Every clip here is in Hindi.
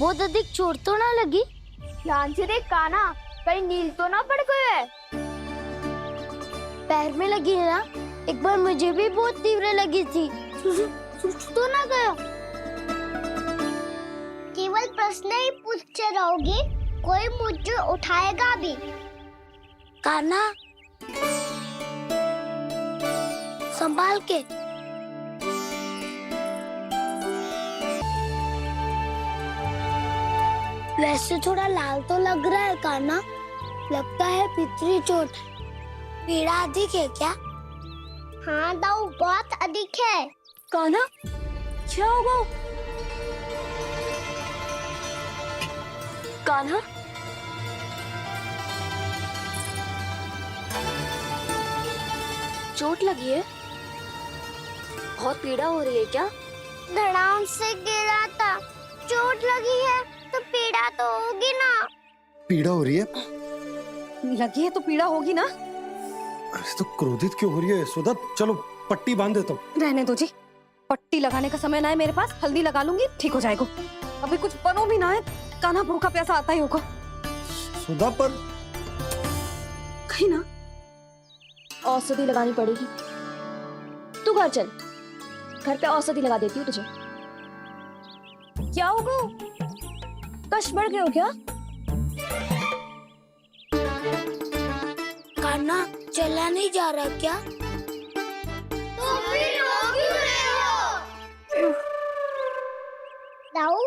बहुत अधिक चोट तो ना लगी? ध्यान से देख कान्हा, कहीं नील तो ना पड़ गए है। पैर में लगी है ना? एक बार मुझे भी बहुत तीव्र लगी थी। सूझ तो ना गया? केवल प्रश्न ही पूछते रहोगे, कोई मुझे उठाएगा भी? कान्हा, संभाल के। वैसे थोड़ा लाल तो लग रहा है कान्हा, लगता है पितरी चोट। पीड़ा अधिक है क्या? हाँ दाऊ, बहुत अधिक है। कान्हा, क्या होगा? कान्हा, चोट लगी है? बहुत पीड़ा हो रही है क्या? धड़ाम से गिरा था, चोट लगी है तो पीड़ा तो होगी ना। पीड़ा हो रही है? लगी है तो पीड़ा होगी ना। अरे तो क्रोधित क्यों हो रही है यशोदा? चलो पट्टी बांध देता हूँ। रहने दो जी, पट्टी लगाने का समय ना है मेरे पास। हल्दी लगा लूंगी, ठीक हो जाएगा। अभी कुछ बनो भी ना है, कान्हा भूखा प्यासा आता ही होगा। सुधा पर कहीं ना औषधि लगानी पड़ेगी। तू घर चल, घर पे औषधि लगा देती हूँ तुझे। क्या होगा? कष्ट बढ़ गए हो क्या? कान्हा, चला नहीं जा रहा क्या? तो फिर रो क्यों रहे हो? दाऊ,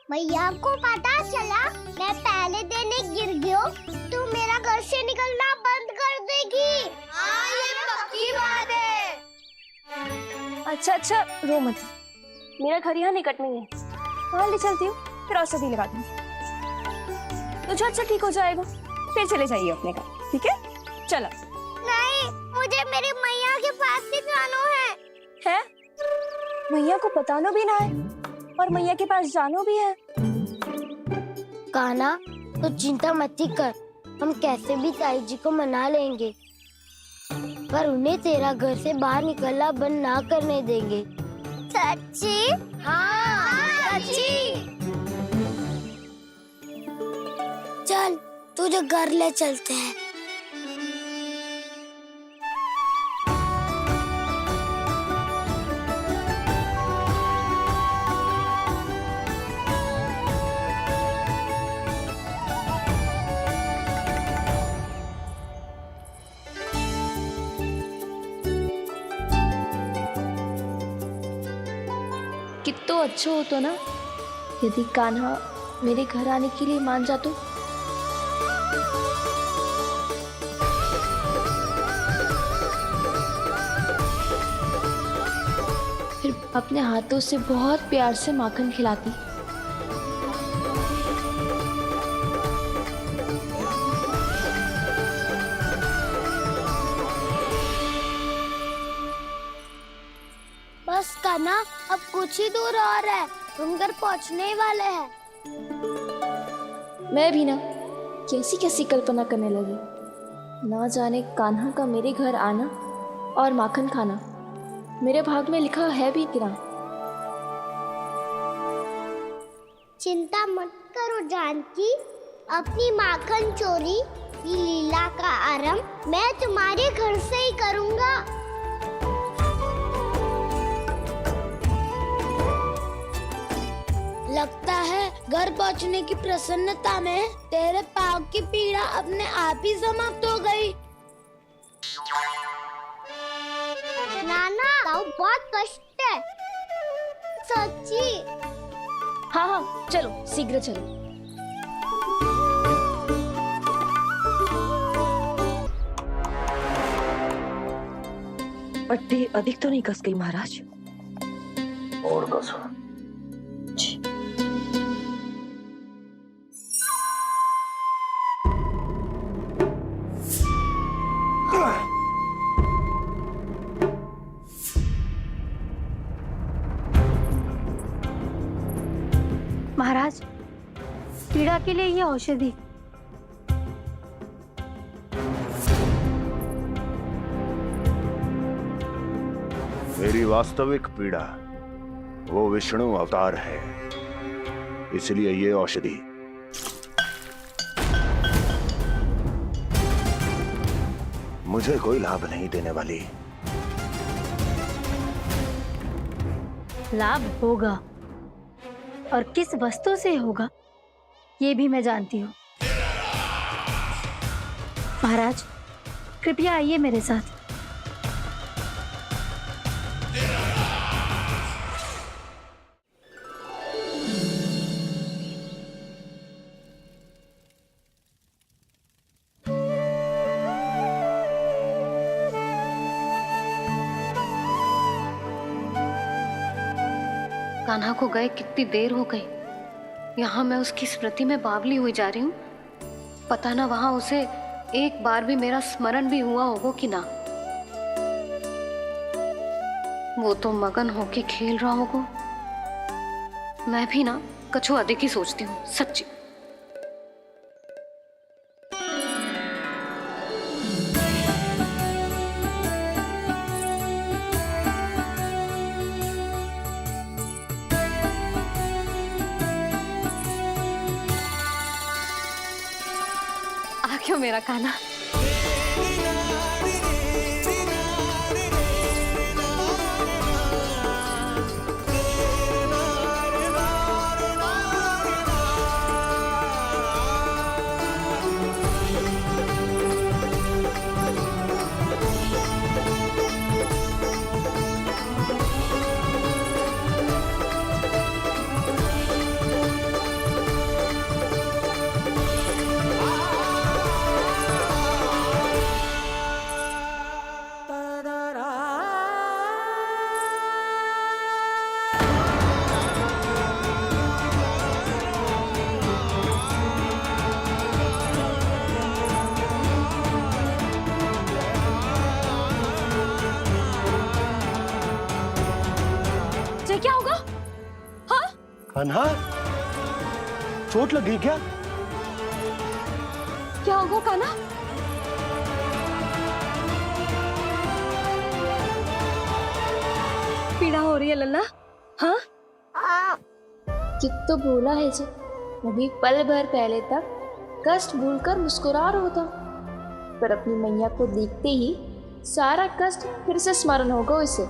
भैया को पता चला मैं पहले दिन ही गिर गया तो मेरा घर से निकलना बंद कर देगी। हाँ, ये पक्की बात है। अच्छा अच्छा, रो मत। मेरा घर यहाँ निकट में ही है, वहाँ ले चलती हूँ, फिर औषधि लगा दूंगी। तुझे अच्छा ठीक हो जाएगा, फिर चले जाइए अपने घर, ठीक है? चलो। नहीं, मुझे मेरी मैया के पास ही जाना है। है? मैया को बताना भी ना है और मैया के पास जानो भी है। कान्हा, तो चिंता मत ही कर, हम कैसे भी ताई जी को मना लेंगे, पर उन्हें तेरा घर से बाहर निकलना बंद ना करने देंगे। सच्ची? हाँ, सच्ची। चल, तुझे घर ले चलते हैं। कितना अच्छा हो तो ना यदि कान्हा मेरे घर आने के लिए मान जा तो। फिर अपने हाथों से बहुत प्यार से माखन खिलाती। बस कान्हा, अब कुछ ही दूर और है, हम घर पहुंचने ही वाले हैं। मैं भी ना कैसी कैसी कल्पना करने लगी। ना जाने कान्हा का मेरे घर आना और माखन खाना मेरे भाग में लिखा है भी कि ना। चिंता मत करो जानकी, अपनी माखन चोरी की लीला का आरंभ मैं तुम्हारे घर से ही करूंगा। लगता है घर पहुंचने की प्रसन्नता में तेरे पाँव की पीड़ा अपने आप ही समाप्त हो गई। नाना, दाऊ बहुत कष्ट है। सच्ची? हाँ हाँ, चलो शीघ्र चलो। पट्टी अधिक तो नहीं कस गई महाराज? और कसो। महाराज, पीड़ा के लिए ये औषधि। मेरी वास्तविक पीड़ा वो विष्णु अवतार है। इसलिए ये औषधि मुझे कोई लाभ नहीं देने वाली। लाभ होगा, और किस वस्तु से होगा ये भी मैं जानती हूँ। महाराज, कृपया आइए मेरे साथ। कान्हा को गए कितनी देर हो गई। यहाँ मैं उसकी स्मृति में बावली हुई जा रही हूँ। पता ना वहां उसे एक बार भी मेरा स्मरण भी हुआ होगा कि ना। वो तो मगन होके खेल रहा होगा। मैं भी ना कछु अधिक ही सोचती हूँ, सच्ची। आ क्यों मेरा कान्हा। क्या होगा? हाँ? कान्हा, चोट लग गई क्या? क्या होगा कान्हा? पीड़ा हो रही है लल्ला? हाँ? चित तो भूला है जी। अभी पल भर पहले तक कष्ट भूलकर मुस्कुरा रहा था, पर अपनी मैया को देखते ही सारा कष्ट फिर से स्मरण होगा उसे।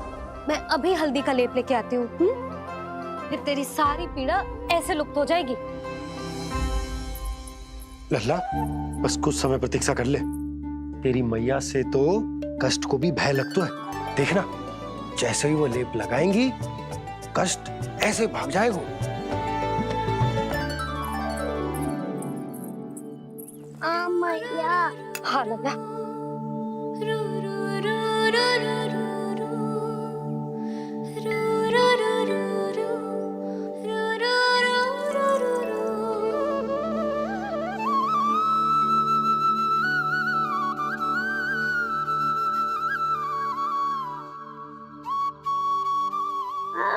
मैं अभी हल्दी का लेप लेके आती हूँ। फिर तेरी सारी पीड़ा ऐसे लुप्त हो जाएगी। लल्ला, बस कुछ समय प्रतीक्षा कर ले। तेरी मैया से तो कष्ट को भी भय लगता है। देखना, जैसे ही वो लेप लगाएंगी, कष्ट ऐसे भाग जाएगा। मैया। हाँ लल्ला।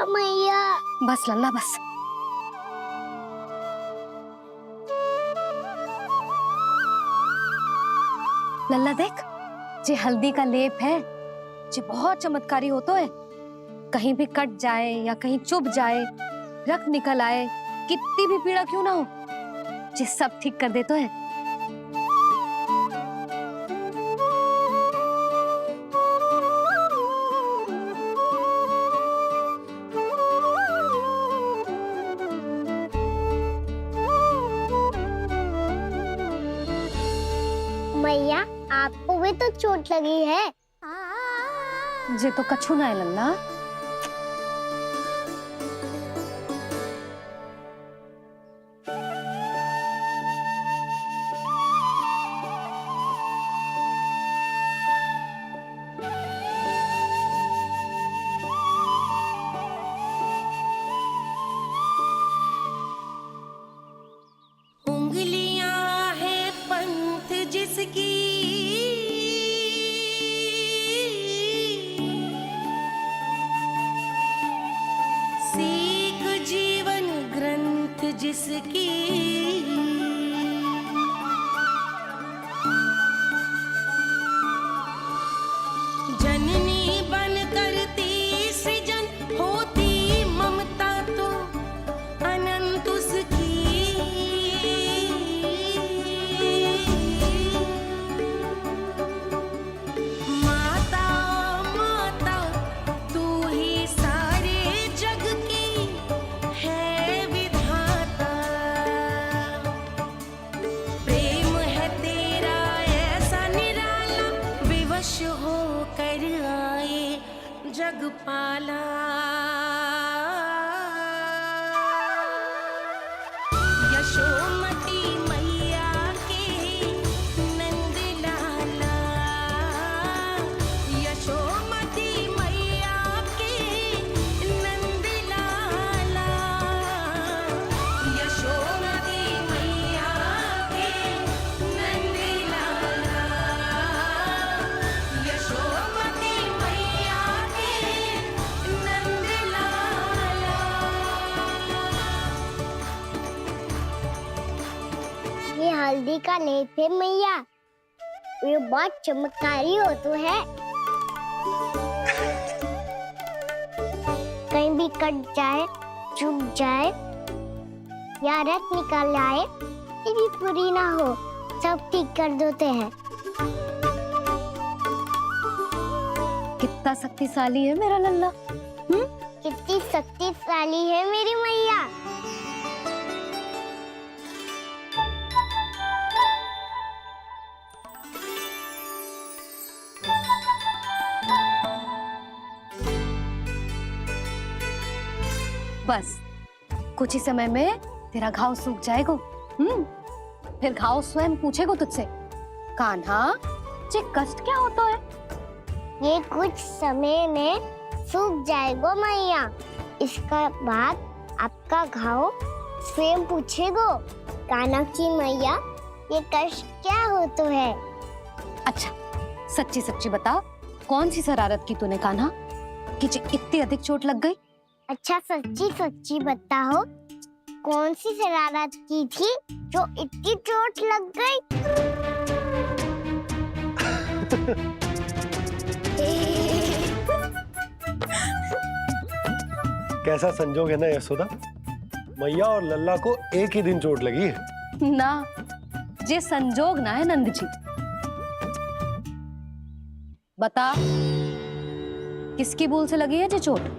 मैया। बस लल्ला बस। लल्ला देख, जे हल्दी का लेप है, जे बहुत चमत्कारी होतो है। कहीं भी कट जाए या कहीं चुभ जाए, रक्त निकल आए, कितनी भी पीड़ा क्यों ना हो, जे सब ठीक कर देतो है। मैया, आपको भी तो चोट लगी है। जे तो कछु ना है लल्ला। उंगलियां है पंथ जिसकी, जग पाला। यशोमती मैया के नंद लाला, यशोमती मैया के नंद लाला, यशोमती मैया के नंद लाला, यशोमती मैया के नंद लाला। ये हल्दी का लेप है मैया, ये बहुत चमत्कारी हो तो है। कहीं भी कट जाए, चुभ जाए या रक्त निकल आए, ये भी पूरी ना हो, सब ठीक कर देते हैं। कितना शक्तिशाली है मेरा लल्ला। कितनी शक्तिशाली है मेरी मैया। बस कुछ ही समय में तेरा घाव सूख जाएगा। फिर घाव स्वयं पूछेगा तुझसे, कान्हा ये कष्ट क्या होता है? ये कुछ समय में सूख जाएगा मैया। इसका बाद आपका घाव स्वयं पूछेगो, कान्हा की मैया ये कष्ट क्या होता है। अच्छा सच्ची सच्ची बता, कौन सी शरारत की तूने कान्हा कि इतनी अधिक चोट लग गई? अच्छा सच्ची सच्ची बताओ, कौन सी शरारत की थी जो इतनी चोट लग गई? कैसा संजोग है ना यशोदा, मैया और लल्ला को एक ही दिन चोट लगी है। ना ये संजोग ना है नंद जी। बता किसकी भूल से लगी है ये चोट?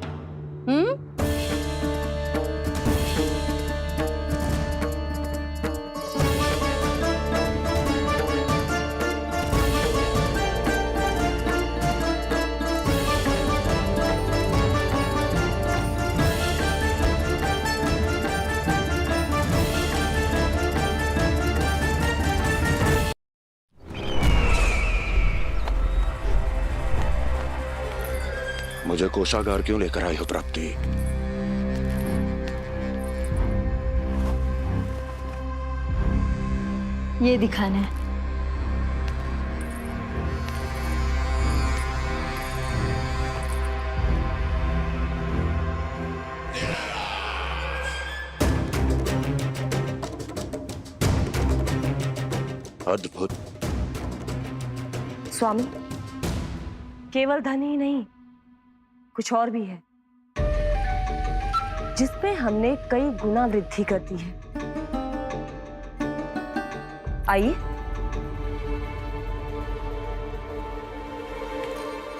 मुझे कोषागार क्यों लेकर आई हो प्राप्ति? ये दिखाना है। अद्भुत। स्वामी, केवल धन ही नहीं, कुछ और भी है जिसमें हमने कई गुना वृद्धि कर दी है। आइए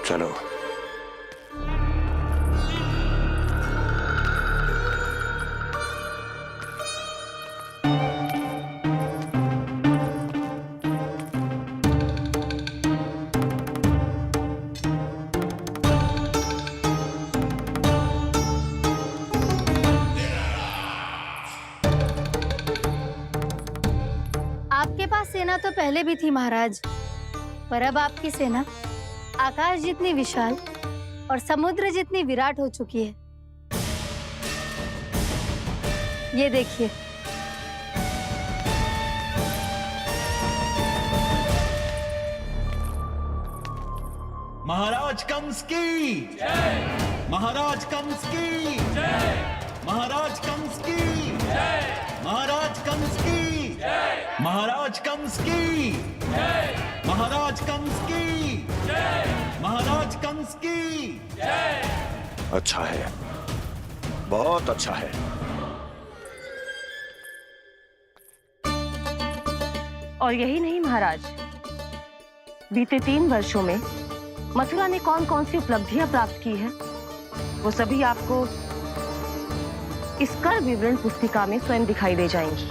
चलो। आपके पास सेना तो पहले भी थी महाराज, पर अब आपकी सेना आकाश जितनी विशाल और समुद्र जितनी विराट हो चुकी है। ये देखिए। महाराज कंस की जय, महाराज कंस की जय, महाराज कंस की जय, महाराज कंस की जय, महाराज कंस की जय, महाराज कंस की जय, महाराज कंस की जय। अच्छा है, बहुत अच्छा है। और यही नहीं महाराज, बीते 3 वर्षों में मथुरा ने कौन कौन सी उपलब्धियां प्राप्त की है, वो सभी आपको इस कर विवरण पुस्तिका में स्वयं दिखाई दे जाएंगी।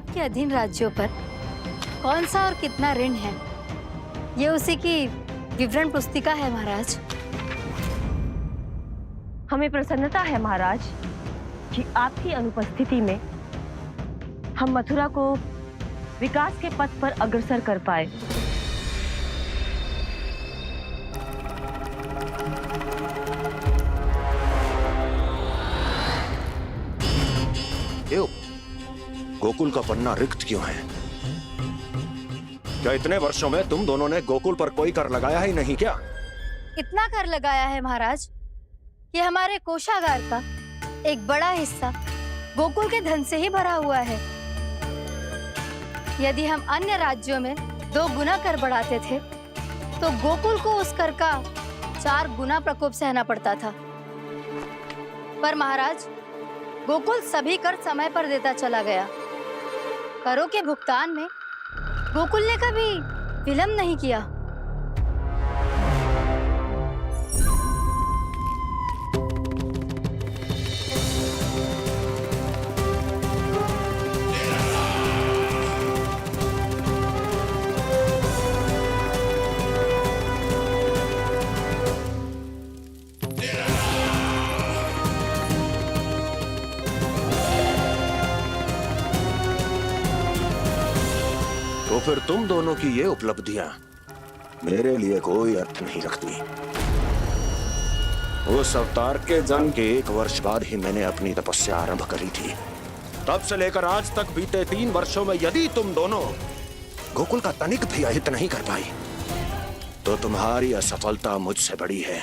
आपके अधीन राज्यों पर कौन सा और कितना ऋण है, ये उसी की विवरण पुस्तिका है महाराज। हमें प्रसन्नता है महाराज कि आपकी अनुपस्थिति में हम मथुरा को विकास के पथ पर अग्रसर कर पाए। क्यों? गोकुल का पन्ना रिक्त क्यों है? क्या इतने वर्षों में तुम दोनों ने गोकुल पर कोई कर लगाया ही नहीं क्या? इतना कर लगाया है महाराज कि हमारे कोषागार का एक बड़ा हिस्सा गोकुल के धन से ही भरा हुआ है। यदि हम अन्य राज्यों में 2 गुना कर बढ़ाते थे तो गोकुल को उस कर का 4 गुना प्रकोप सहना पड़ता था। पर महाराज, गोकुल सभी कर समय पर देता चला गया। करों के भुगतान में गोकुल ने कभी विलंब नहीं किया। तो फिर तुम दोनों की ये उपलब्धियां मेरे लिए कोई अर्थ नहीं रखती। उस अवतार के जन्म के 1 वर्ष बाद ही मैंने अपनी तपस्या आरंभ करी थी। तब से लेकर आज तक बीते 3 वर्षों में यदि तुम दोनों गोकुल का तनिक भी अहित नहीं कर पाई तो तुम्हारी असफलता मुझसे बड़ी है।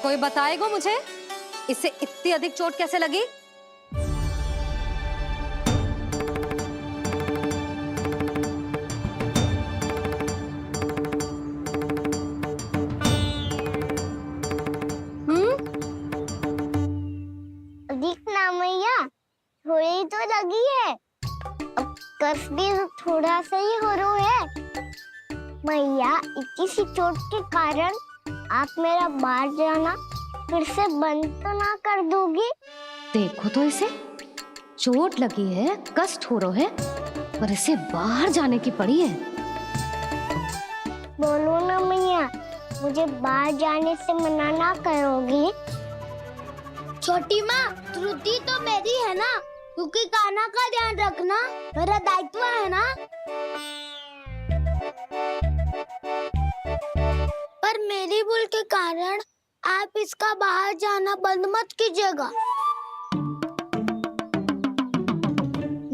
कोई बताएगा मुझे इसे इतनी अधिक चोट कैसे लगी? अधिक ना मैया, थोड़ी तो लगी है। अब कस भी थोड़ा सा ही हो रहा है। मैया, इतनी सी चोट के कारण आप मेरा बाहर जाना फिर से बंद तो ना कर दोगी? देखो तो इसे, चोट लगी है, कष्ट हो रहा है, पर इसे बाहर जाने की पड़ी है। बोलो ना मैया, मुझे बाहर जाने से मना ना करोगी? छोटी माँ, त्रुटि तो मेरी है ना, क्योंकि कान्हा का ध्यान रखना मेरा दायित्व है ना। पर मेरी भूल के कारण आप इसका बाहर जाना बंद मत कीजिएगा।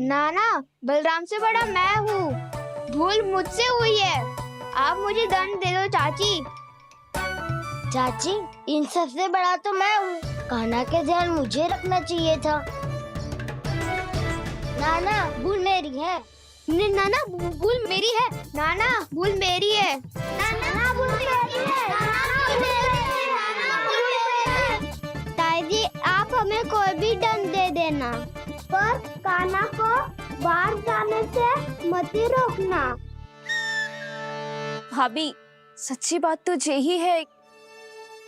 नाना, बलराम से बड़ा मैं हूँ, भूल मुझसे हुई है, आप मुझे दंड दे दो चाची। चाची, इन सबसे बड़ा तो मैं हूँ, कान्हा के ध्यान मुझे रखना चाहिए था। नाना, भूल मेरी है। नाना, भूल मेरी है। नाना, भूल मेरी है। नाना, भूल मेरी है। नाना, भूल मेरी है। नाना, भूल मेरी है। ताई जी, आप हमें कोई भी दंड दे देना, पर कान्हा को बाहर जाने से मत ही रोकना। भाभी, सच्ची बात तो यही है,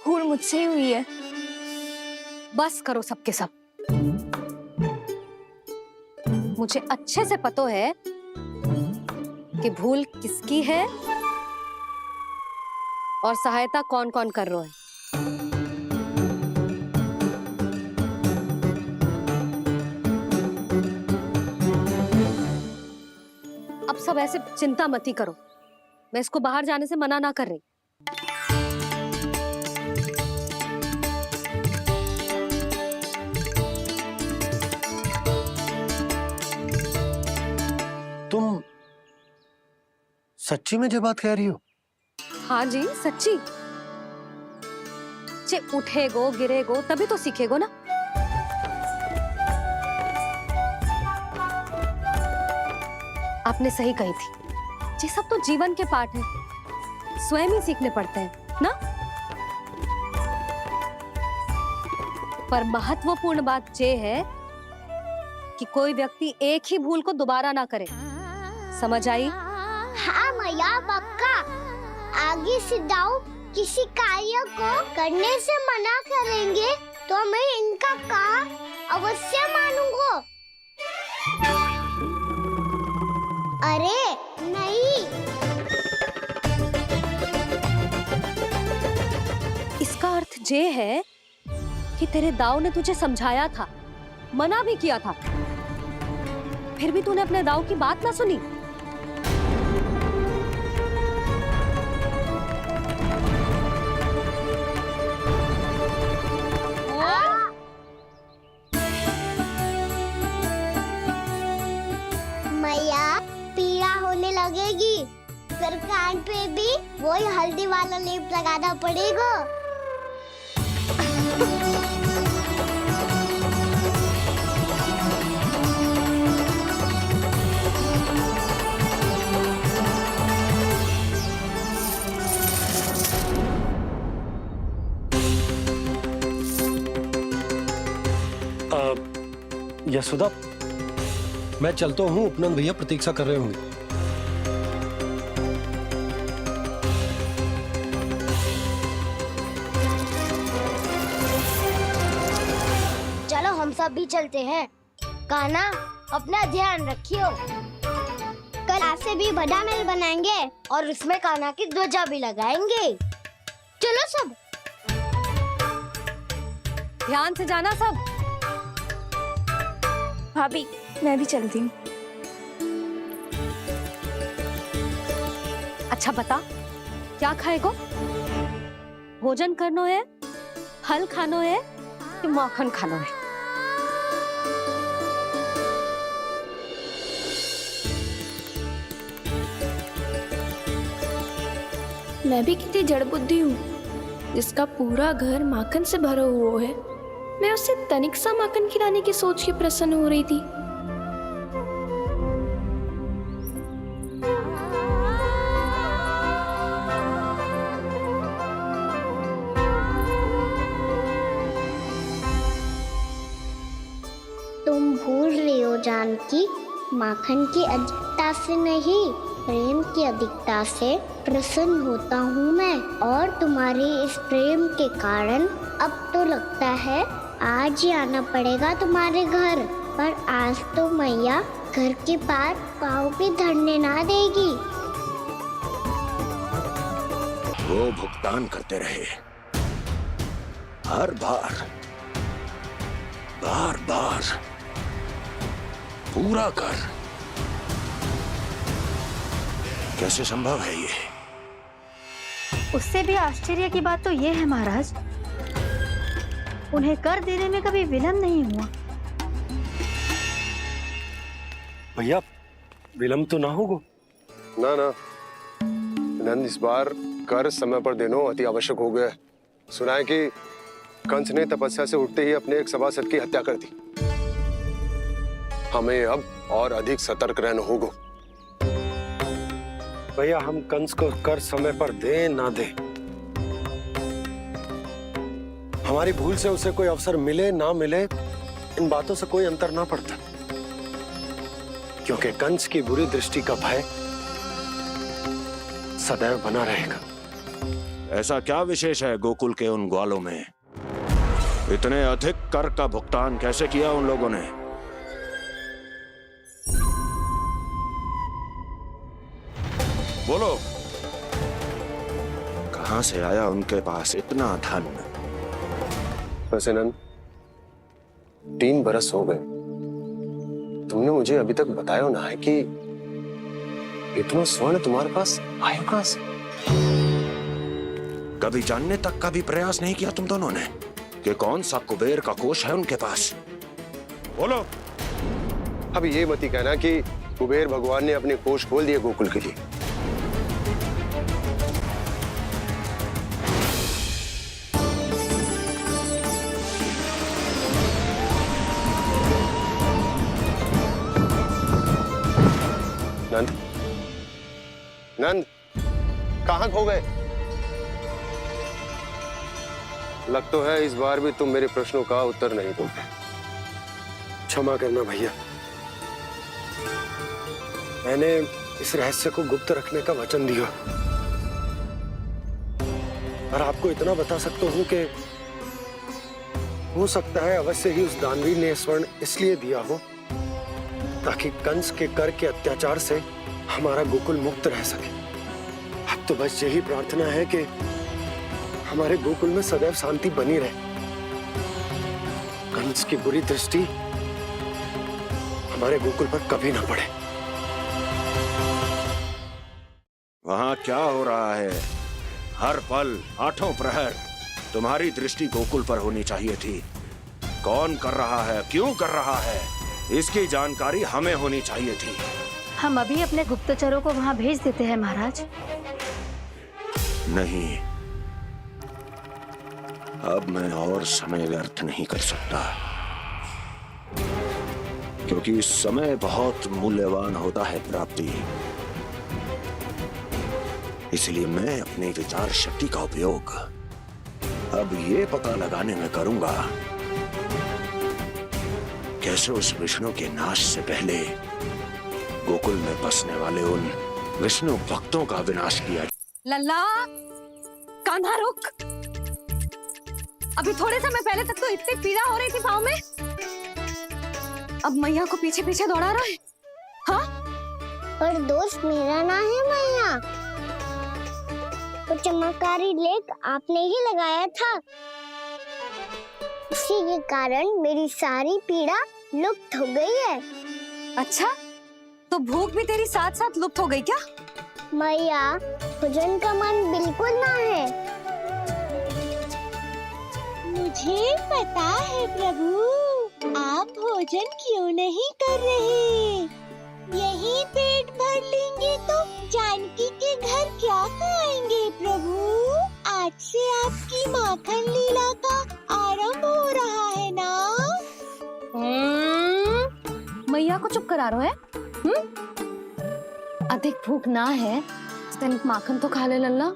भूल मुझसे ही हुई है। बस करो सबके सब। मुझे अच्छे से पता है कि भूल किसकी है और सहायता कौन कौन कर रहा है। अब सब ऐसे चिंता मत ही करो, मैं इसको बाहर जाने से मना ना कर रही। तुम सच्ची में जो बात कह रही हो? हाँ जी, सच्ची। जे उठेगो गिरेगो तभी तो सीखेगो ना। आपने सही कही थी, ये सब तो जीवन के पाठ है, स्वयं ही सीखने पड़ते हैं ना। पर महत्वपूर्ण बात ये है कि कोई व्यक्ति एक ही भूल को दोबारा ना करे। समझ आई? हाँ मैया पक्का। आगे से दाऊ किसी कार्य को करने से मना करेंगे तो मैं इनका कहा अवश्य मानूंगा। अरे नहीं। इसका अर्थ ये है कि तेरे दाऊ ने तुझे समझाया था, मना भी किया था, फिर भी तूने अपने दाऊ की बात ना सुनी। मैया पीड़ा होने लगेगी, फिर कान पे भी वही हल्दी वाला लेप लगाना पड़ेगा। यशोदा, मैं चलता हूँ, उपनंद भैया प्रतीक्षा कर रहे होंगे। चलो हम सब भी चलते हैं। कान्हा अपना ध्यान रखियो। कल आज से भी बड़ा महल बनाएंगे और उसमें कान्हा की ध्वजा भी लगाएंगे। चलो सब। ध्यान से जाना सब। भाभी मैं भी चलती हूँ। अच्छा बता, क्या खाएगो? भोजन करनो है, फल खानो है कि माखन खानो है? मैं भी कितनी जड़ बुद्धि हूँ, जिसका पूरा घर माखन से भरा हुआ है। मैं उससे तनिक सा माखन खिलाने की सोच के प्रसन्न हो रही थी। तुम भूल रही हो जानकी, माखन की अधिकता से नहीं, प्रेम की अधिकता से प्रसन्न होता हूँ मैं। और तुम्हारे इस प्रेम के कारण अब तो लगता है आज ही आना पड़ेगा तुम्हारे घर। पर आज तो मैया घर के पार पाँव भी धरने ना देगी। वो भुगतान करते रहे, हर बार बार बार पूरा कर। कैसे संभव है ये? उससे भी आश्चर्य की बात तो ये है महाराज, उन्हें कर देने में कभी विलंब नहीं हुआ। भैया विलंब तो ना होगा? ना ना नंद, इस बार कर समय पर देना अति आवश्यक हो गया। सुना है कि कंस ने तपस्या से उठते ही अपने एक सभासद की हत्या कर दी। हमें अब और अधिक सतर्क रहना होगा। भैया हम कंस को कर समय पर दे ना दे, हमारी भूल से उसे कोई अवसर मिले ना मिले, इन बातों से कोई अंतर ना पड़ता, क्योंकि कंस की बुरी दृष्टि का भय सदैव बना रहेगा। ऐसा क्या विशेष है गोकुल के उन ग्वालों में? इतने अधिक कर का भुगतान कैसे किया उन लोगों ने? बोलो, कहां से आया उनके पास इतना धन? वैसे नंद, 3 बरस हो गए, तुमने मुझे अभी तक बताया ना है कि इतना स्वर्ण तुम्हारे पास आया कहां से? कभी जानने तक का भी प्रयास नहीं किया तुम दोनों ने कि कौन सा कुबेर का कोष है उनके पास? बोलो। अब ये मत ही कहना कि कुबेर भगवान ने अपने कोष खोल दिए गोकुल के लिए। नंद, नंद, कहां खो गए? लग तो है इस बार भी तुम मेरे प्रश्नों का उत्तर नहीं दोगे। क्षमा करना भैया, मैंने इस रहस्य को गुप्त रखने का वचन दिया। और आपको इतना बता सकता हूं कि हो सकता है अवश्य ही उस दानवीर ने स्वर्ण इसलिए दिया हो ताकि कंस के कर के अत्याचार से हमारा गोकुल मुक्त रह सके। अब तो बस यही प्रार्थना है कि हमारे गोकुल में सदैव शांति बनी रहे, कंस की बुरी दृष्टि हमारे गोकुल पर कभी ना पड़े। वहां क्या हो रहा है? हर पल आठों प्रहर तुम्हारी दृष्टि गोकुल पर होनी चाहिए थी। कौन कर रहा है, क्यों कर रहा है, इसकी जानकारी हमें होनी चाहिए थी। हम अभी अपने गुप्तचरों को वहां भेज देते हैं महाराज। नहीं, अब मैं और समय व्यर्थ नहीं कर सकता, क्योंकि समय बहुत मूल्यवान होता है प्राप्ति। इसलिए मैं अपनी विचार शक्ति का उपयोग अब ये पता लगाने में करूंगा कैसे उस विष्णु के नाश से पहले गोकुल में बसने वाले उन विष्णु भक्तों का विनाश किया। लल्ला, कान्हा रुक। अभी थोड़े समय पहले तक तो इतनी पीड़ा हो रही थी पाँव में, अब मैया को पीछे पीछे दौड़ा रहा है। हाँ, पर दोस्त मेरा ना है मैया, वो चमत्कारी लेख आपने ही लगाया था। इसी के कारण मेरी सारी पीड़ा लुप्त हो गई है। अच्छा, तो भूख भी तेरी साथ साथ लुप्त हो गई क्या? मैया, भोजन का मन बिल्कुल ना है। मुझे पता है प्रभु, आप भोजन क्यों नहीं कर रहे। यही पेट भर लेंगे तो जानकी के घर क्या खाएंगे प्रभु। आज से आपकी माखन लीला का आरंभ हो रहा है ना। मैया को चुप करा रहे है? अधिक भूख ना है, तनिक माखन तो खा ले लल्ला।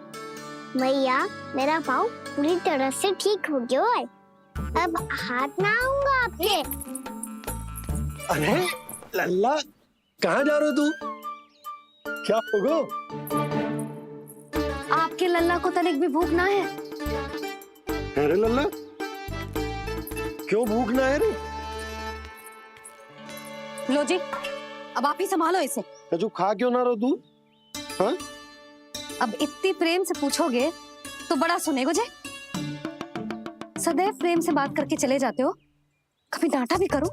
मैया, मेरा पाँव पूरी तरह से ठीक हो गया है, अब हाथ ना आऊंगा आपके। अरे लल्ला, कहाँ जा रहे हो तू? क्या होगो? आपके लल्ला को तनिक भी भूख ना है? अरे लल्ला, क्यों भूख ना है रे? लो जी, अब आप ही संभालो इसे। तू खा क्यों ना रहो तू? हाँ? अब इतनी प्रेम से पूछोगे तो बड़ा सुनेगो जे। सदैव प्रेम से बात करके चले जाते हो, कभी डांटा भी करो।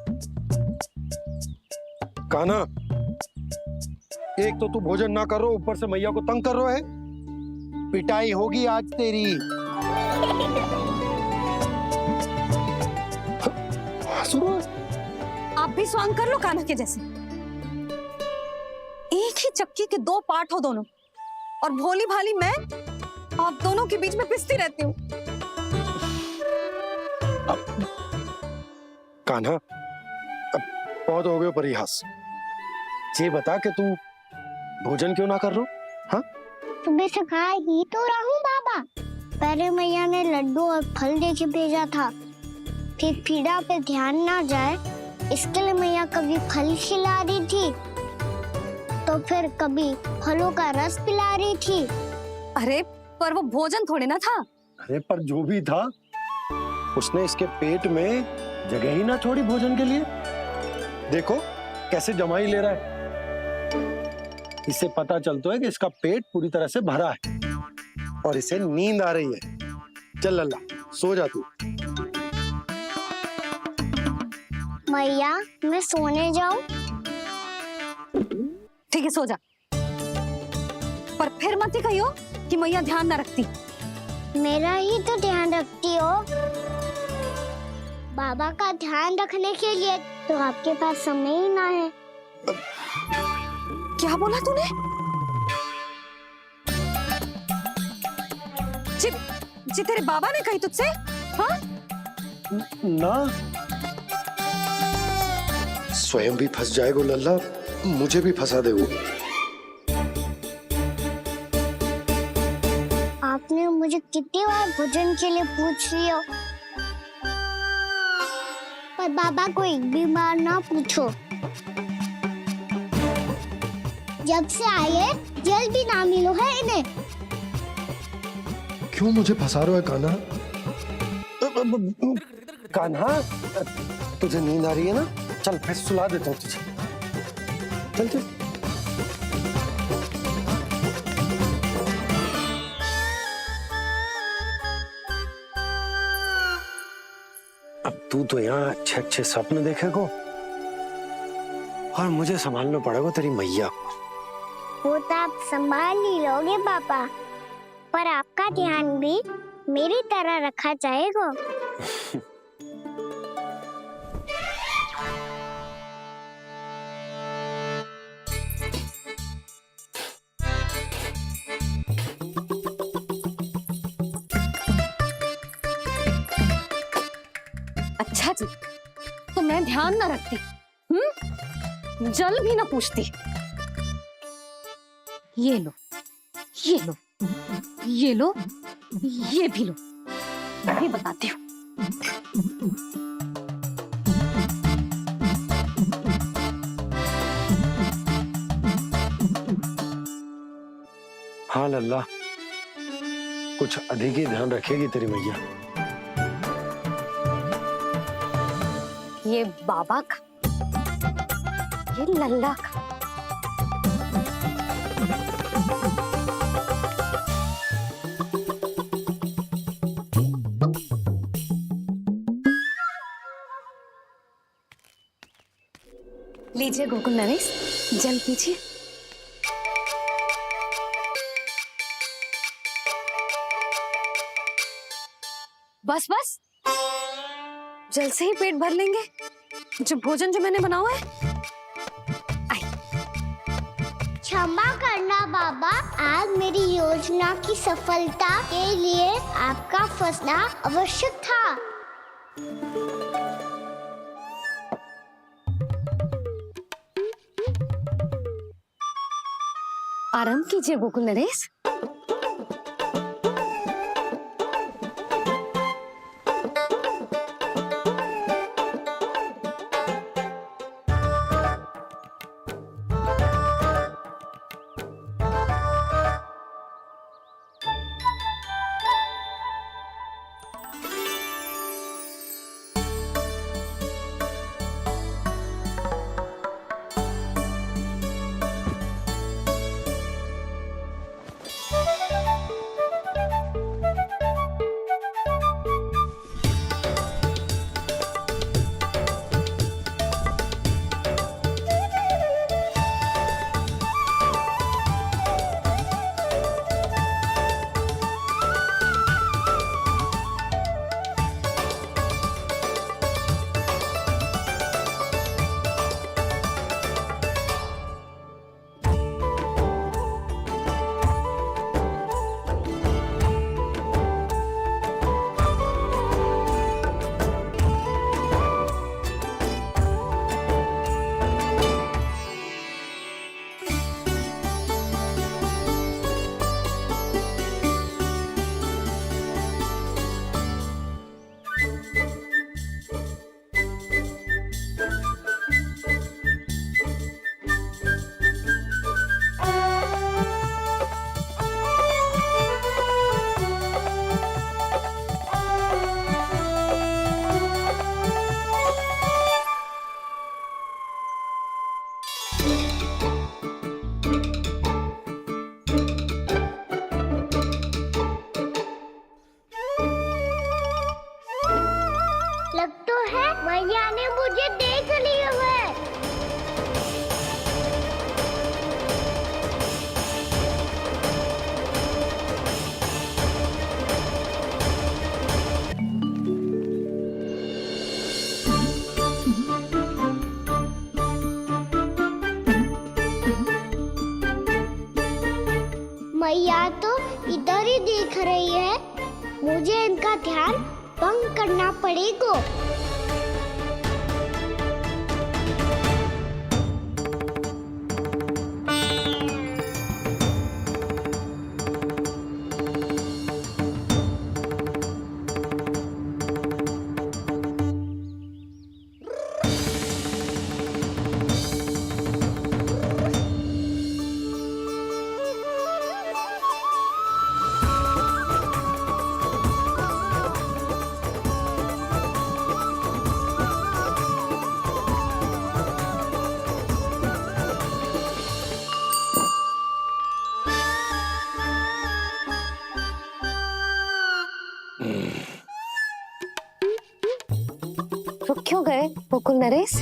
कान्हा, एक तो तू भोजन ना करो, ऊपर से मैया को तंग कर रहा है। पिटाई होगी आज तेरी। आप भी स्वांग कर लो कान्हा के जैसे। एक ही चक्की के दो पार्ट हो दोनों, और भोली भाली मैं आप दोनों के बीच में पिसती रहती हूँ। कान्हा, अब बहुत हो गए परिहास। ये बता कि तू भोजन क्यों ना कर रहा? हाँ? सुबह से खा ही तो रहा हूँ बाबा। पहले मैया ने लड्डू और फल देके भेजा था, फिर पीड़ा पे ध्यान ना जाए इसके लिए मैया कभी फल खिला रही थी तो फिर कभी फलों का रस पिला रही थी। अरे पर वो भोजन थोड़े ना था। अरे पर जो भी था, उसने इसके पेट में जगह ही ना छोड़ी भोजन के लिए। देखो कैसे जमाई ले रहा है। इससे पता चलता है कि इसका पेट पूरी तरह से भरा है और इसे नींद आ रही है। चल लल्ला, सो जा तू। मैया, मैं सोने जाऊं? ठीक है, सो जा, पर फिर मत ही कहियो कि मैया ध्यान ना रखती। मेरा ही तो ध्यान रखती हो। बाबा का ध्यान रखने के लिए तो आपके पास समय ही ना है। क्या बोला तूने? जी तेरे बाबा ने कही तुझसे? हाँ? ना, स्वयं भी फंस जाएगा लल्ला, मुझे भी फंसा दे वो। आपने मुझे कितनी बार भोजन के लिए पूछ लिया, पर बाबा को एक भी बार ना पूछो। जब से आए हैं, जल भी ना मिलो है इन्हें। क्यों मुझे फंसा रहे हो कान्हा? कान्हा, तुझे नींद आ रही है ना? चल मैं सुला देता हूँ तुझे। चल चल। अब तू तो यहाँ अच्छे अच्छे सपने देखेगा और मुझे संभालना पड़ेगा तेरी मैया को। वो तो आप संभाल ही लोगे पापा, पर आपका ध्यान भी मेरी तरह रखा जाएगा। अच्छा जी, तो मैं ध्यान ना रखती, जल भी ना पूछती। ये लो, ये लो, ये लो, ये भी लो, मैं भी बताती हूँ। हाँ लल्ला, कुछ अधिक ही ध्यान रखेगी तेरी मैया। ये बाबा का, ये लल्ला का। लीजिए गोकुल नरेश, जल पीजिए। बस बस, जल से ही पेट भर लेंगे। जो भोजन जो मैंने बनाया है। क्षमा करना बाबा, आज मेरी योजना की सफलता के लिए आपका फंसना आवश्यक था। आराम कीजिए गोकुल नरेश। लग तो है मैया ने मुझे देख लिया है। मैया तो इधर ही देख रही है, मुझे इनका ध्यान भंग करना पड़ेगा। क्यों गए गोकुल नरेश?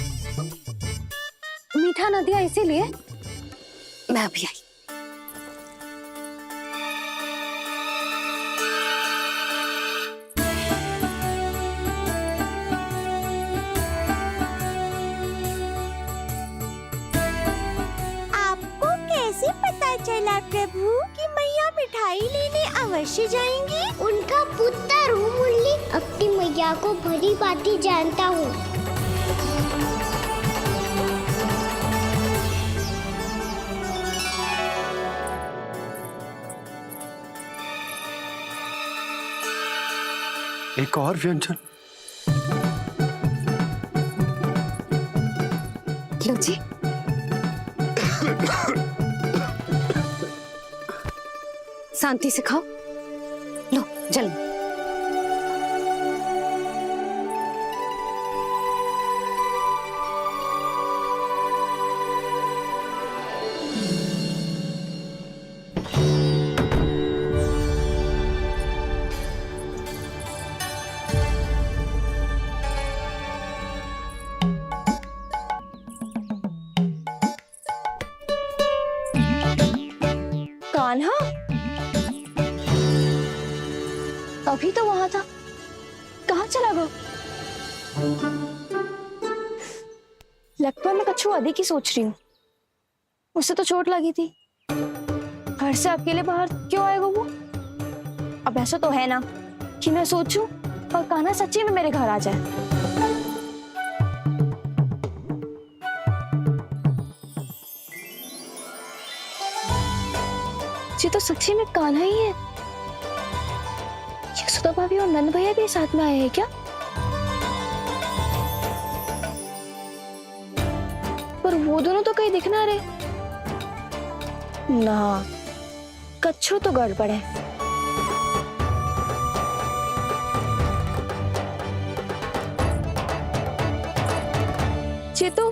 मीठा न दिया इसीलिए? मैं अभी आई। आपको कैसे पता चला प्रभु कि मैया मिठाई लेने अवश्य जाएंगी? उनका पुत्र हूँ मुरली, अपनी मैया को भली भांति जानता हूँ। एक और व्यंजन। लो जी। शांति से खाओ। लो जल। कान्हा अभी तो वहां था, कहाँ चला गया? लगता है मैं कच्छू आदि की सोच रही हूँ। उसे तो चोट लगी थी, घर से अकेले बाहर क्यों आएगा वो? अब ऐसा तो है ना कि मैं सोचूं और कान्हा सच्ची में मेरे घर आ जाए। ये तो सच्ची में कान्हा ही है। यशोदा भाभी और नंद भैया भी साथ में आए हैं क्या? पर वो दोनों तो कहीं दिख ना रहे। ना, कच्छू तो गड़बड़ है। ये तो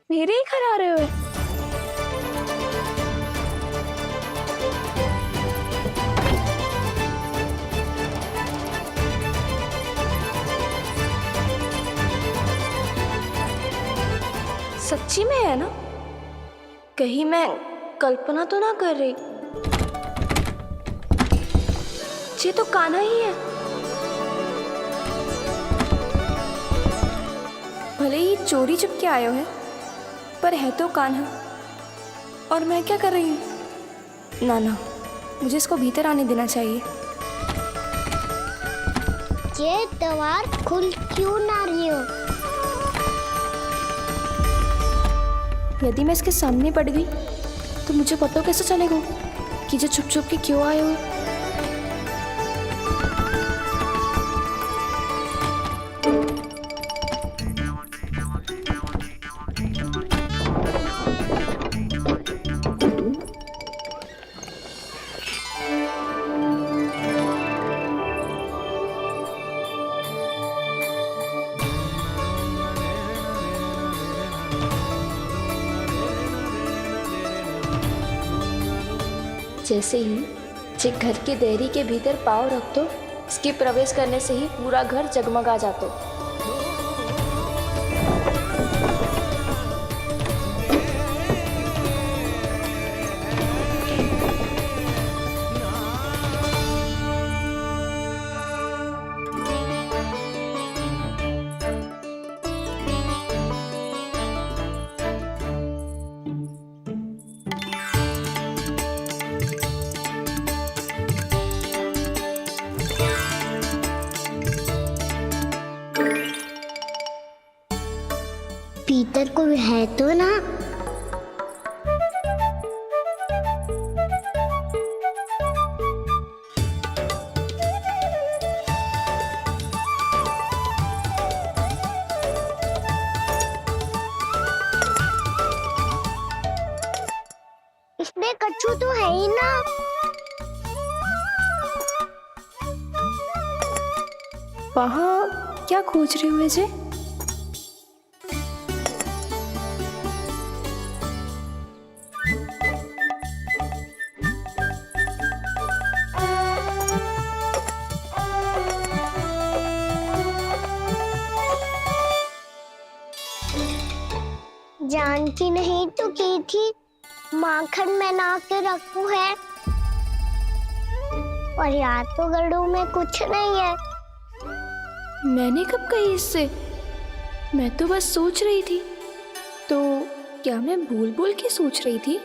मेरे ही घर आ रहे हो। सच्ची में है ना? कहीं मैं कल्पना तो ना कर रही? ये तो कान्हा ही है। भले ही चोरी चुपके आए हो है, पर है तो कान्हा। और मैं क्या कर रही हूँ? ना ना, मुझे इसको भीतर आने देना चाहिए। ये द्वार खुल क्यों ना रही हो? यदि मैं इसके सामने पड़ गई तो मुझे पता कैसे चलेगा कि जो छुप छुप के क्यों आए हो? जैसे ही जे घर की देहरी के भीतर पाँव रख दो, इसके प्रवेश करने से ही पूरा घर जगमगा जातो। भीतर कोई है तो ना? इसमें कच्छू तो है ही ना। वहाँ क्या खोज रही हुए जे? भगवान की नहीं तो की थी, माखन बना के रखू है। और यहाँ तो गड्ढों में कुछ नहीं है। मैंने कब कही इससे? मैं तो बस सोच रही थी। तो क्या मैं भूल भूल के सोच रही थी?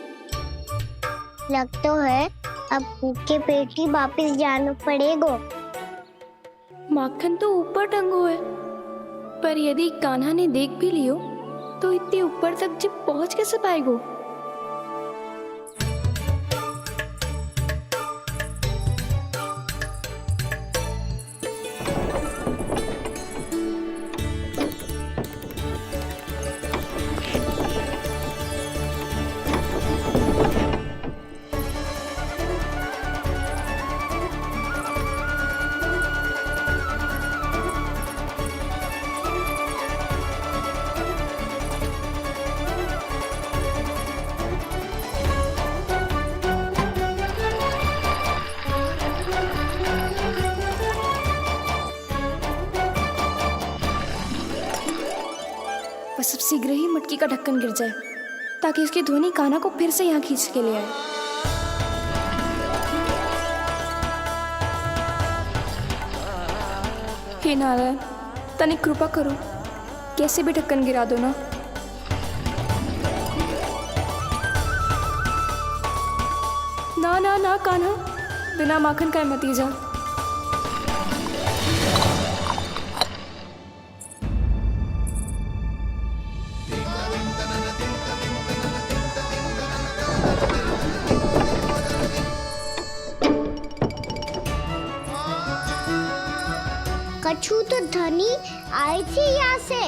लग तो है अब भूखे पेट ही वापिस जाना पड़ेगा। माखन तो ऊपर टंगो है, पर यदि कान्हा ने देख भी लियो तो इतने ऊपर तक जब पहुंच कैसे पाएगो? बस अब शीघ्र ही मटकी का ढक्कन गिर जाए ताकि उसकी ध्वनि कान्हा को फिर से यहाँ खींच के ले आए। हे नारायण, तनिक कृपा करो, कैसे भी ढक्कन गिरा दो ना। ना ना ना कान्हा, बिना माखन का मत ही जा। कछु तो धनी आई थी यहाँ से।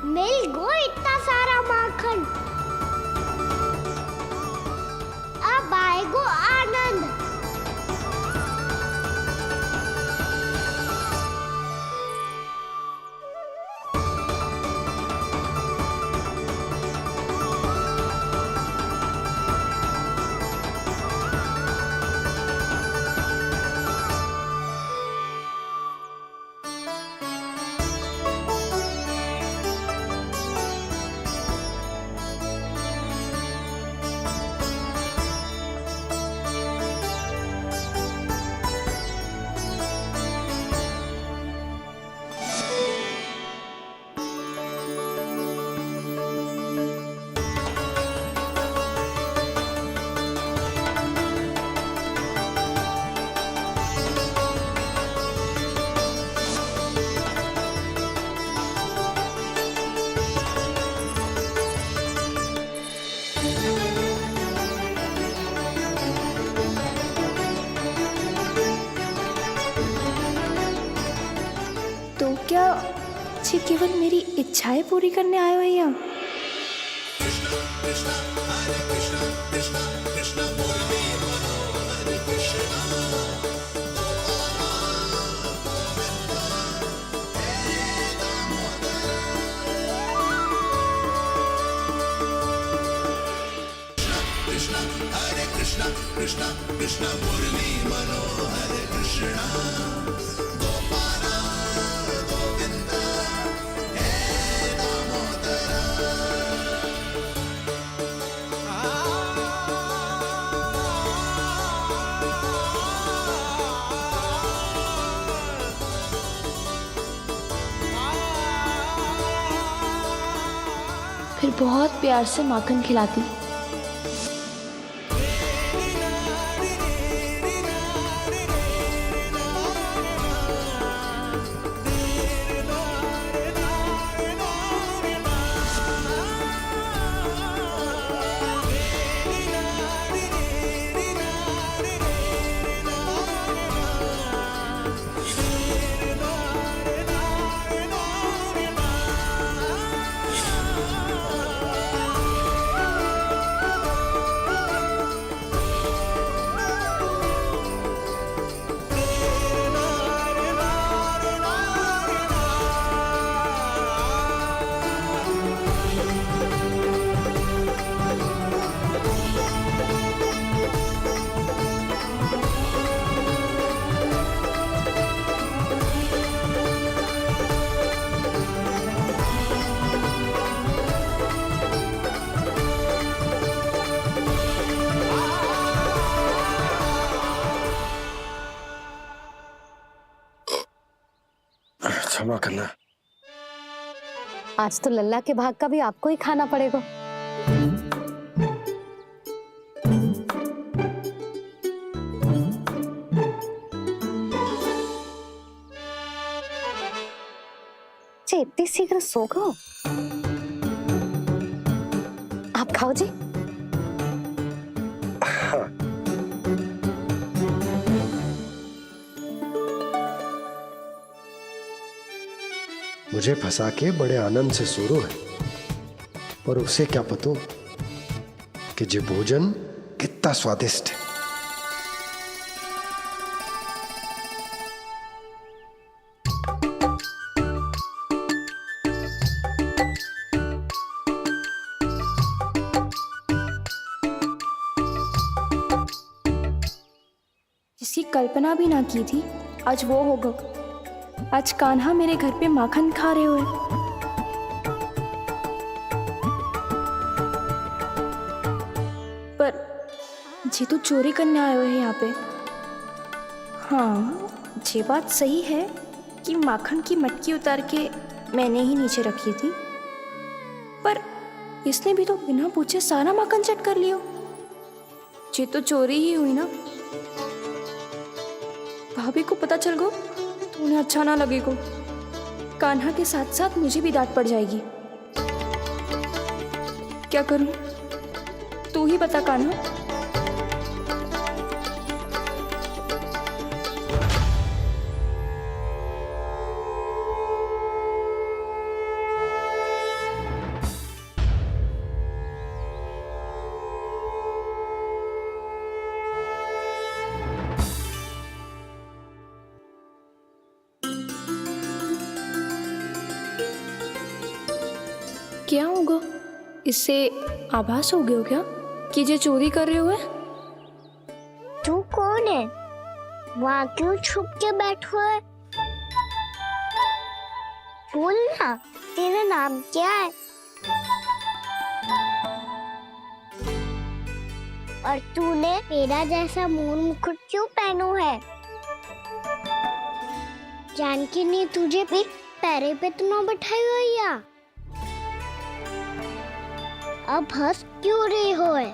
मिल गो इतना सारा माखन। अब आएगो आनंद। तो क्या ये केवल मेरी इच्छाएं पूरी करने आए हो यहाँ? फिर बहुत प्यार से माखन खिलाती। क्षमा करना। आज तो लल्ला के भाग का भी आपको ही खाना पड़ेगा। जी इतनी शीघ्र सो गो? आप खाओ जी। हाँ। मुझे फंसा के बड़े आनंद से सो रो है, पर उसे क्या पता कि ये भोजन कितना स्वादिष्ट है। जिसकी कल्पना भी ना की थी, आज वो होगा। आज कान्हा मेरे घर पे माखन खा रहे हुए। पर जी तो चोरी करने आए हुए हैं यहाँ पे। हाँ, ये बात सही है कि माखन की मटकी उतार के मैंने ही नीचे रखी थी, पर इसने भी तो बिना पूछे सारा माखन चट कर लिया। ये तो चोरी ही हुई ना। भाभी को पता चल गो तो उन्हें अच्छा ना लगेगा। कान्हा के साथ साथ मुझे भी डांट पड़ जाएगी। क्या करूं? तू ही बता कान्हा। क्या होगा? इससे आभास हो गया हो क्या कि ये चोरी कर रहे हुए? तू कौन है? वहाँ क्यों छुप के बैठो है? बोल ना, तेरा नाम क्या है? और तूने मेरा जैसा मोर मुकुट क्यों पहनो है? जानकी ने तुझे भी पैरे पे तो ना बैठाई हुई है। अब हंस क्यों रही हो है?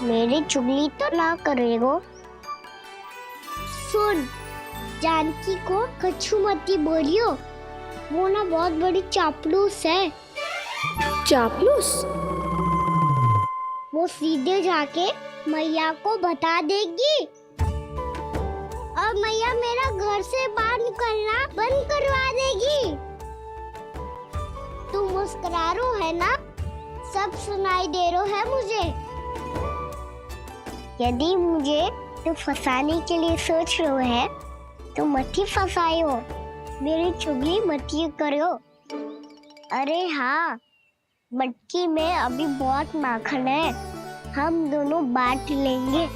मेरी चुगली तो ना करेगो। सुन, जानकी को कछु मती बोलियो, वो ना बहुत बड़ी चापलूस है। चापलूस? वो सीधे जाके मैया को बता देगी और मैया मेरा घर से बाहर निकलना बंद करवा देगी। तू मुस्कुरा रो है ना? सब सुनाई दे रो है मुझे। यदि मुझे तू फंसाने के लिए सोच रो है तो मत ही फंसायो, मेरी चुगली मत ही करो। अरे हाँ, मटकी में अभी बहुत माखन है, हम दोनों बांट लेंगे।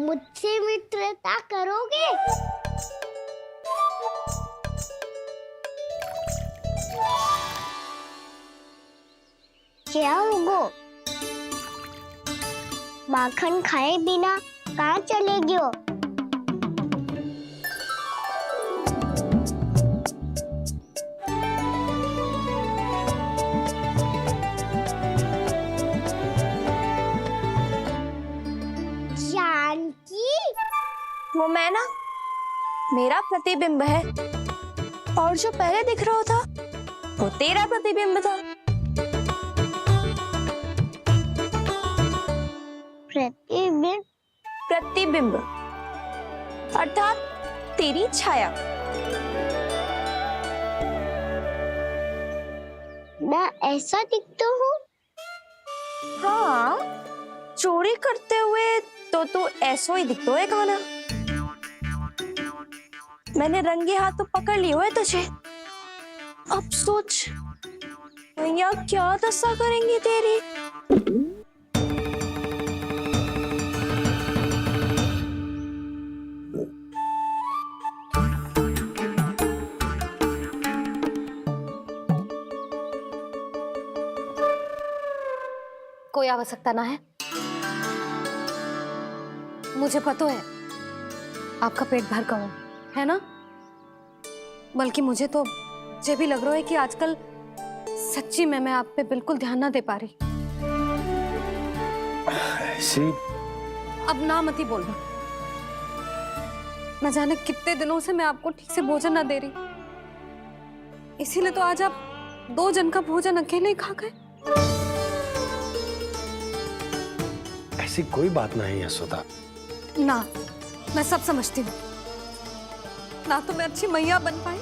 मुझसे मित्रता करोगे? क्या होगो? माखन खाए बिना कहाँ चलेगी हो? वो मैं ना, मेरा प्रतिबिंब है, और जो पहले दिख रहा था वो तेरा प्रतिबिंब था। प्रतिबिंब? प्रतिबिंब अर्थात तेरी छाया। मैं ऐसा दिखता हूँ? हाँ, चोरी करते हुए तो तू ऐसा ही दिखता है कान्हा। मैंने रंगे हाथ तो पकड़ लिए हुए तुझे। अब सोच भैया क्या दशा करेंगी तेरी। कोई आवश्यकता ना है। मुझे पता है आपका पेट भर गया है ना, बल्कि मुझे तो ये भी लग रहा है कि आजकल सच्ची में मैं आप पे बिल्कुल ध्यान ना दे पा रही। ऐसी अब ना मत ही बोलना। न जाने कितने दिनों से मैं आपको ठीक से भोजन ना दे रही, इसीलिए तो आज आप 2 जन का भोजन अकेले ही खा गए। ऐसी कोई बात नहीं यशोदा। ना, मैं सब समझती हूँ। ना तो मैं अच्छी मैया बन पाई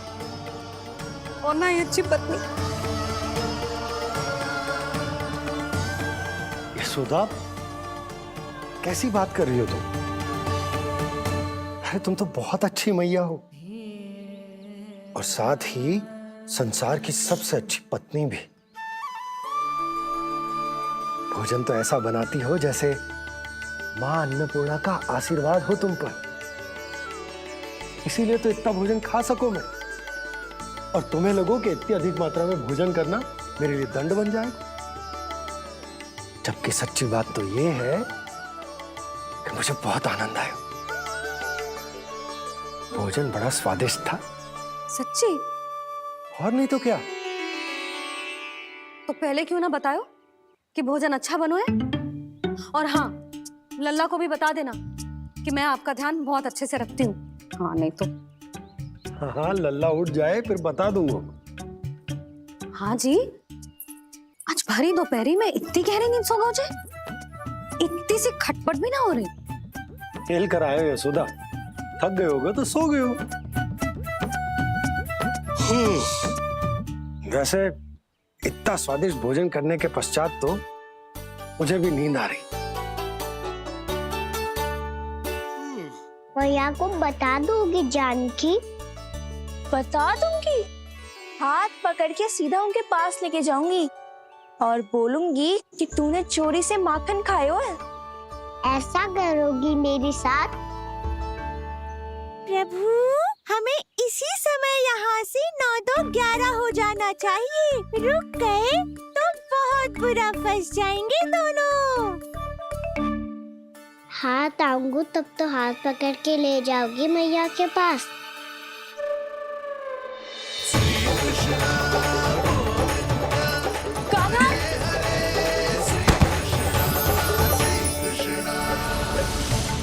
और ना ही अच्छी पत्नी। यशोदा, कैसी बात कर रही हो तुम? अरे तुम तो बहुत अच्छी मैया हो और साथ ही संसार की सबसे अच्छी पत्नी भी। भोजन तो ऐसा बनाती हो जैसे मां अन्नपूर्णा का आशीर्वाद हो तुम पर। इसीलिए तो इतना भोजन खा सको मैं, और तुम्हें लगो कि इतनी अधिक मात्रा में भोजन करना मेरे लिए दंड बन जाएगा। जबकि सच्ची बात तो ये है कि मुझे बहुत आनंद आया। भोजन बड़ा स्वादिष्ट था। सच्ची? और नहीं तो क्या। तो पहले क्यों ना बताओ कि भोजन अच्छा बनो है। और हाँ, लल्ला को भी बता देना कि मैं आपका ध्यान बहुत अच्छे से रखती हूँ। हाँ नहीं तो। हाँ, लल्ला उठ जाए फिर बता दूंगा। हाँ जी, आज भरी दोपहरी में इतनी गहरी नींद सो गए जे? इतनी सी खटपट भी ना हो रही? खेल कर आए हो यशोदा, थक गए होगे तो सो गए हो। वैसे इतना स्वादिष्ट भोजन करने के पश्चात तो मुझे भी नींद आ रही। मैया को बता दोगी जानकी? बता दूंगी। हाथ पकड़ के सीधा उनके पास लेके जाऊंगी और बोलूंगी कि तूने चोरी से माखन खायो है। ऐसा करोगी मेरे साथ? प्रभु, हमें इसी समय यहाँ से 9-2-11 हो जाना चाहिए। रुक गए तो बहुत बुरा फंस जाएंगे दोनों। हाथ आऊंगी तब तो हाथ पकड़ के ले जाओगी मैया के पास।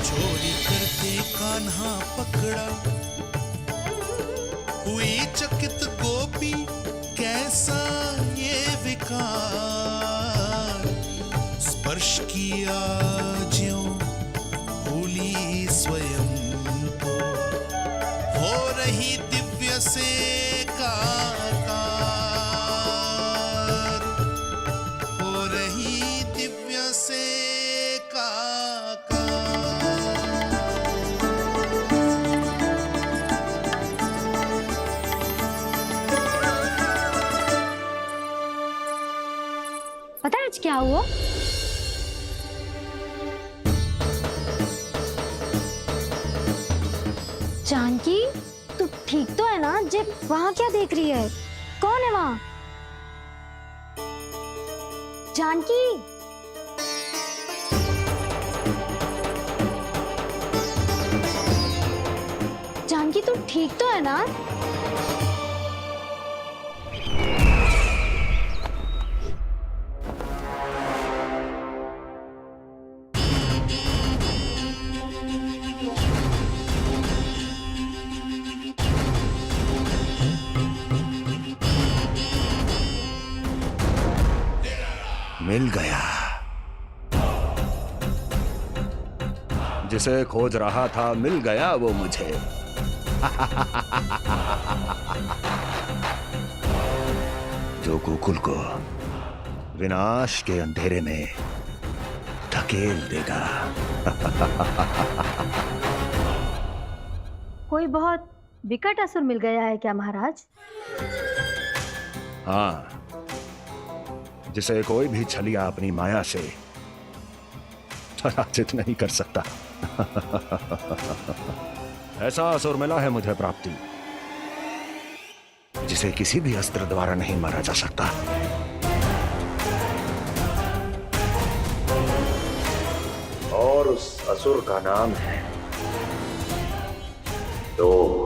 चोरी करते कान्हा पकड़ा, हुई चकित गोपी कैसा ये विकार। स्पर्श किया ज्यों भूली स्वयं को, हो रही दिव्य से काकार, हो रही दिव्य से काकार। पता है आज क्या हुआ? जानकी, तू ठीक तो है ना? जे वहाँ क्या देख रही है? कौन है वहाँ? जानकी, जानकी तू ठीक तो है ना? मिल गया। जिसे खोज रहा था मिल गया वो मुझे। जो गोकुल को विनाश के अंधेरे में धकेल देगा। कोई बहुत विकट असुर मिल गया है क्या महाराज? हाँ, जिसे कोई भी छलिया अपनी माया से पराजित नहीं कर सकता। ऐसा असुर मिला है मुझे प्राप्ति, जिसे किसी भी अस्त्र द्वारा नहीं मारा जा सकता। असुर का नाम है लोभ।